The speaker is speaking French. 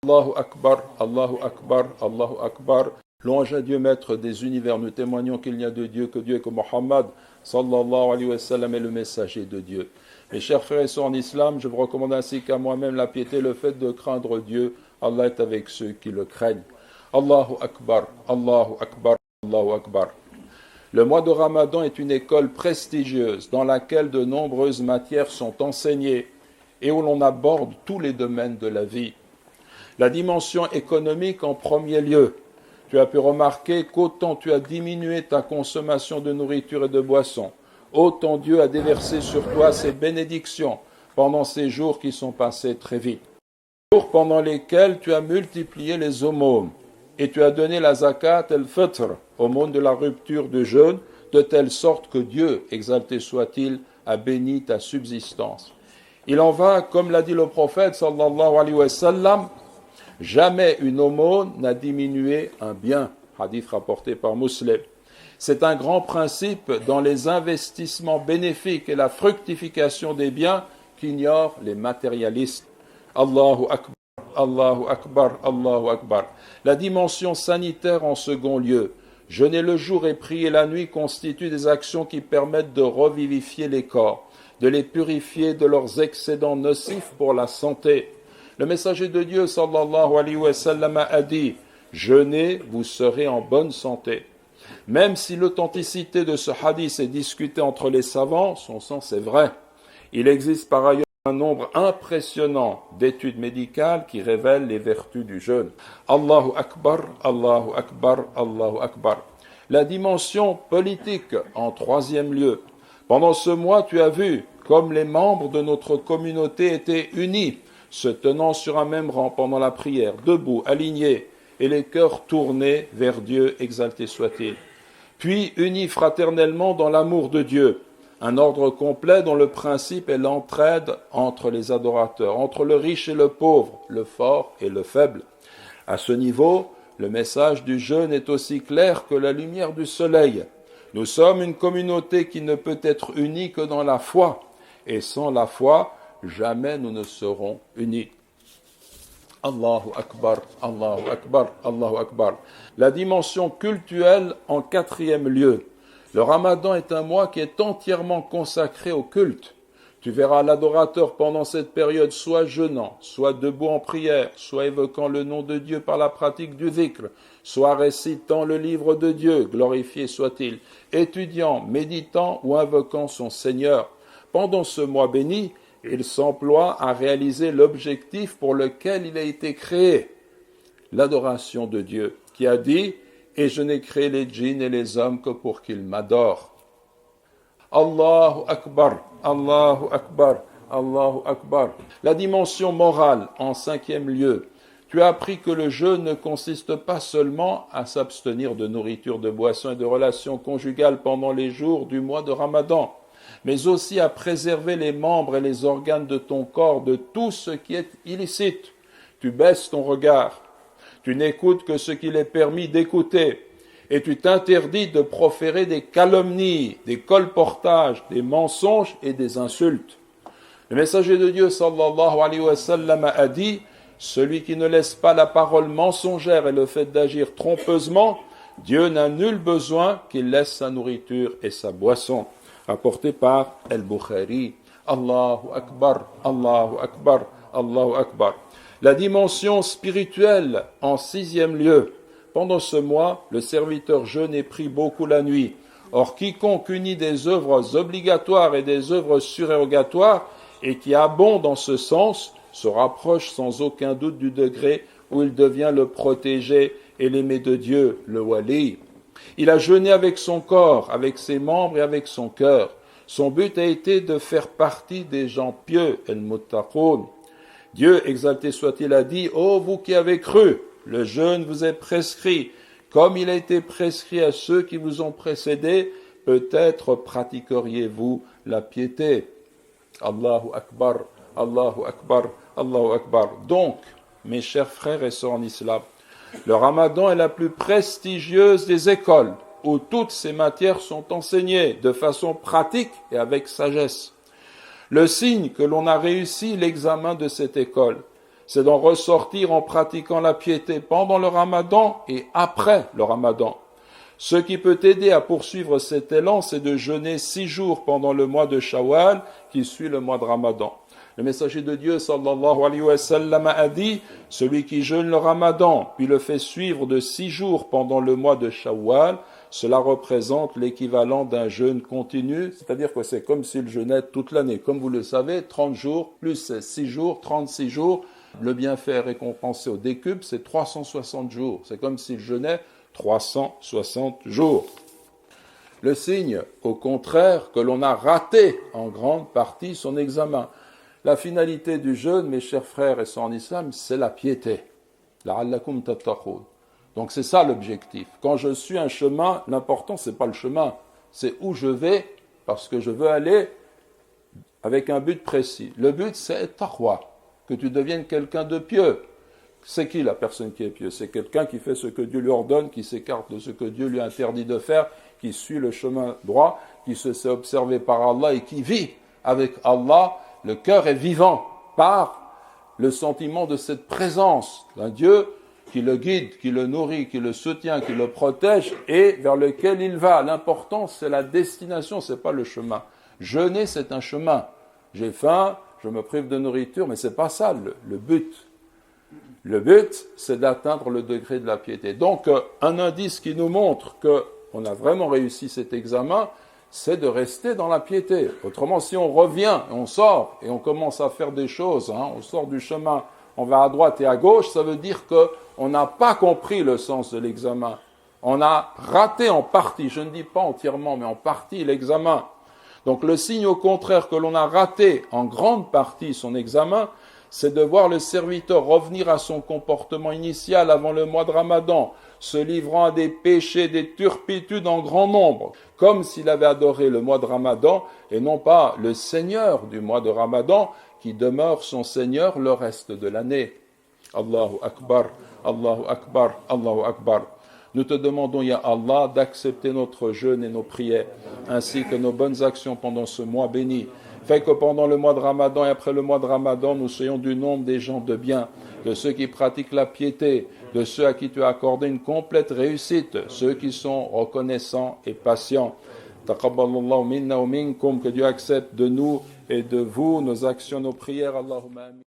Allahu Akbar, Allahu Akbar, Allahu Akbar. Louange à Dieu, maître des univers, nous témoignons qu'il n'y a de Dieu que Dieu et que Mohammed sallallahu alayhi wa sallam est le messager de Dieu. Mes chers frères et sœurs en islam, je vous recommande ainsi qu'à moi-même la piété, le fait de craindre Dieu. Allah est avec ceux qui le craignent. Allahu Akbar, Allahu Akbar, Allahu Akbar. Le mois de Ramadan est une école prestigieuse dans laquelle de nombreuses matières sont enseignées et où l'on aborde tous les domaines de la vie. La dimension économique en premier lieu. Tu as pu remarquer qu'autant tu as diminué ta consommation de nourriture et de boissons, autant Dieu a déversé sur toi ses bénédictions pendant ces jours qui sont passés très vite. Jours pendant lesquels tu as multiplié les aumônes et tu as donné la zakat el-fitr, aumône de la rupture du jeûne, de telle sorte que Dieu, exalté soit-il, a béni ta subsistance. Il en va, comme l'a dit le prophète sallallahu alayhi wa sallam, jamais une aumône n'a diminué un bien, hadith rapporté par Muslim. C'est un grand principe dans les investissements bénéfiques et la fructification des biens qu'ignorent les matérialistes. Allahu Akbar, Allahu Akbar, Allahu Akbar. La dimension sanitaire en second lieu. Jeûner le jour et prier la nuit constituent des actions qui permettent de revivifier les corps, de les purifier de leurs excédents nocifs pour la santé. Le messager de Dieu, sallallahu alayhi wa sallam, a dit « Jeûnez, vous serez en bonne santé ». Même si l'authenticité de ce hadith est discutée entre les savants, son sens est vrai. Il existe par ailleurs un nombre impressionnant d'études médicales qui révèlent les vertus du jeûne. Allahu Akbar, Allahu Akbar, Allahu Akbar. La dimension politique en troisième lieu. Pendant ce mois, tu as vu comme les membres de notre communauté étaient unis, se tenant sur un même rang pendant la prière, debout, alignés, et les cœurs tournés vers Dieu, exalté soit-il. Puis unis fraternellement dans l'amour de Dieu, un ordre complet dont le principe est l'entraide entre les adorateurs, entre le riche et le pauvre, le fort et le faible. À ce niveau, le message du jeûne est aussi clair que la lumière du soleil. Nous sommes une communauté qui ne peut être unie que dans la foi, et sans la foi, jamais nous ne serons unis. Allahu Akbar, Allahu Akbar, Allahu Akbar. La dimension cultuelle en quatrième lieu. Le Ramadan est un mois qui est entièrement consacré au culte. Tu verras l'adorateur pendant cette période soit jeûnant, soit debout en prière, soit évoquant le nom de Dieu par la pratique du dhikr, soit récitant le livre de Dieu, glorifié soit-il, étudiant, méditant ou invoquant son Seigneur. Pendant ce mois béni, il s'emploie à réaliser l'objectif pour lequel il a été créé, l'adoration de Dieu, qui a dit « Et je n'ai créé les djinns et les hommes que pour qu'ils m'adorent ». Allahu Akbar, Allahu Akbar, Allahu Akbar. La dimension morale en cinquième lieu. Tu as appris que le jeûne ne consiste pas seulement à s'abstenir de nourriture, de boissons et de relations conjugales pendant les jours du mois de Ramadan, mais aussi à préserver les membres et les organes de ton corps de tout ce qui est illicite. Tu baisses ton regard, tu n'écoutes que ce qu'il est permis d'écouter, et tu t'interdis de proférer des calomnies, des colportages, des mensonges et des insultes. Le messager de Dieu, sallallahu alayhi wa sallam, a dit « Celui qui ne laisse pas la parole mensongère et le fait d'agir trompeusement, Dieu n'a nul besoin qu'il laisse sa nourriture et sa boisson. » Rapporté par Al-Bukhari. Allahu Akbar, Allahu Akbar, Allahu Akbar. La dimension spirituelle en sixième lieu. Pendant ce mois, le serviteur jeûne et prie beaucoup la nuit. Or, quiconque unit des œuvres obligatoires et des œuvres surérogatoires et qui abonde en ce sens, se rapproche sans aucun doute du degré où il devient le protégé et l'aimé de Dieu, le wali. Il a jeûné avec son corps, avec ses membres et avec son cœur. Son but a été de faire partie des gens pieux, el-muttaqoun. Dieu, exalté soit-il, a dit « Ô vous qui avez cru, le jeûne vous est prescrit, comme il a été prescrit à ceux qui vous ont précédés, peut-être pratiqueriez-vous la piété. » Allahu Akbar, Allahu Akbar, Allahu Akbar. Donc, mes chers frères et sœurs en islam, le Ramadan est la plus prestigieuse des écoles où toutes ces matières sont enseignées de façon pratique et avec sagesse. Le signe que l'on a réussi l'examen de cette école, c'est d'en ressortir en pratiquant la piété pendant le ramadan et après le ramadan. Ce qui peut t'aider à poursuivre cet élan, c'est de jeûner 6 jours pendant le mois de Shawwal qui suit le mois de Ramadan. Le messager de Dieu, sallallahu alayhi wa sallam, a dit, celui qui jeûne le Ramadan, puis le fait suivre de 6 jours pendant le mois de Shawwal, cela représente l'équivalent d'un jeûne continu, c'est-à-dire que c'est comme s'il jeûnait toute l'année. Comme vous le savez, 30 jours plus 6 jours, 36 jours, le bienfait récompensé au décuple, c'est 360 jours. C'est comme s'il jeûnait 360 jours. Le signe, au contraire, que l'on a raté en grande partie son examen. La finalité du jeûne, mes chers frères et sœurs en islam, c'est la piété. La'allakum tattaqoun. Donc c'est ça l'objectif. Quand je suis un chemin, l'important c'est pas le chemin, c'est où je vais, parce que je veux aller avec un but précis. Le but c'est taqwa, que tu deviennes quelqu'un de pieux. C'est qui la personne qui est pieux? C'est quelqu'un qui fait ce que Dieu lui ordonne, qui s'écarte de ce que Dieu lui interdit de faire, qui suit le chemin droit, qui se sait observer par Allah et qui vit avec Allah. Le cœur est vivant par le sentiment de cette présence d'un Dieu qui le guide, qui le nourrit, qui le soutient, qui le protège et vers lequel il va. L'important, c'est la destination, c'est pas le chemin. Jeûner, c'est un chemin. J'ai faim, je me prive de nourriture, mais c'est pas ça le but. Le but, c'est d'atteindre le degré de la piété. Donc, un indice qui nous montre qu'on a vraiment réussi cet examen, c'est de rester dans la piété. Autrement, si on revient, on sort et on commence à faire des choses, on sort du chemin, on va à droite et à gauche, ça veut dire qu'on n'a pas compris le sens de l'examen. On a raté en partie, je ne dis pas entièrement, mais en partie l'examen. Donc le signe au contraire que l'on a raté en grande partie son examen, c'est de voir le serviteur revenir à son comportement initial avant le mois de Ramadan, se livrant à des péchés, des turpitudes en grand nombre, comme s'il avait adoré le mois de Ramadan et non pas le Seigneur du mois de Ramadan qui demeure son Seigneur le reste de l'année. Allahu Akbar, Allahu Akbar, Allahu Akbar. Nous te demandons, ya Allah, d'accepter notre jeûne et nos prières, ainsi que nos bonnes actions pendant ce mois béni. Fais que pendant le mois de Ramadan et après le mois de Ramadan, nous soyons du nombre des gens de bien, de ceux qui pratiquent la piété, de ceux à qui tu as accordé une complète réussite, ceux qui sont reconnaissants et patients. Taqabbalallahu minna wa minkum, que Dieu accepte de nous et de vous nos actions, nos prières. Allahumma amin.